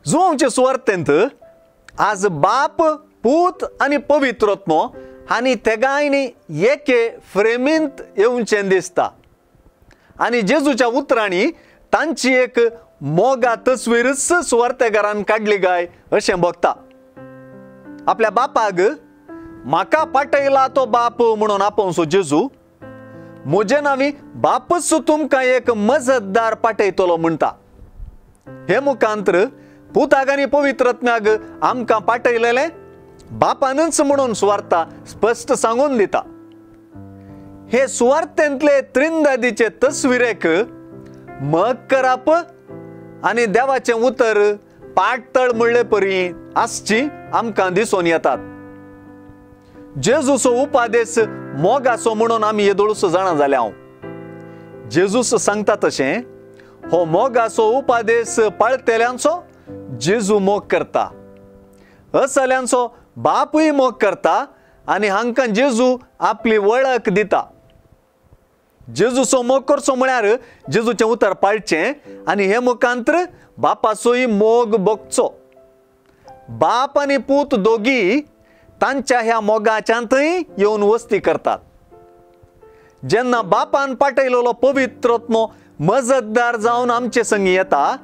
जुवांचे सुवार्थेंत आज बाप पूत आणि पवित्रत्व हानी तेगायनी एके फ्रेमींत येवचें दिसता आणि जेजूच्या उतरांनी तांची एक मोगा तस्वीरच सुवार्थेकारान काढली काय अशें बघता. आपल्या बापाक म्हाका पाठयला तो बाप म्हणून आपोवचो जेजू म्हजे नांवी बापच तुमकां एक मजतदार पाठयतलो म्हणटा. हे मुखांतर पुताक आनी पवित्रत्म्याक आमकां पाठयलेले बापानच म्हणून सुवार्ता स्पष्ट सांगून दिता. हे सुवार्थेंतले त्रिंदादीचे तस्विरेक मग करप आनी देवाचें उतर पाठतळ म्हणले परी आसची आमकां दिसून येतात. जेजूचो उपादेश मोगाचो म्हणून आमी येदोळूस जाणा जाल्या हांव. जेजूस सांगता तशें हो मोगाचो उपादेश पाळतेल्यांचो जेजू मोग करता, असल्यांचो बापूय मोग करता आनी हांकां जेजू आपली वळख दिता. जेजूचो मोग करचो म्हळ्यार जेजूचें उतर पाळचें आनी हे मुखांतर बापाचोय मोग भोगचो. बाप आनी पूत दोगी तांच्या ह्या मोगाच्यांतय येवन वस्ती करतात. जेन्ना बापान पाठयलेलो पवित्रत्व मजतदार जावन आमचे संगी येता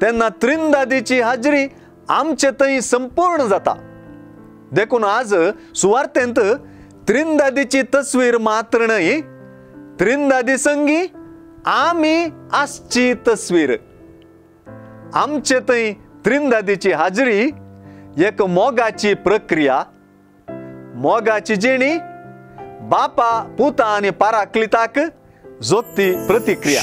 तेन्ना त्रिंदादीची हाजरी आमचे थंय संपूर्ण जाता. देखून आज सुवार्थेंत त्रिंदादीची तस्वीर मात्र न्हय, त्रिंदादी संगी आमी आसची तस्वीर. आमचे थंय त्रिंदादीची हाजरी एक मोगाची प्रक्रिया, मोगाची जेणी बापा पुता आनी पाराक्लिताक जोगती प्रतिक्रिया.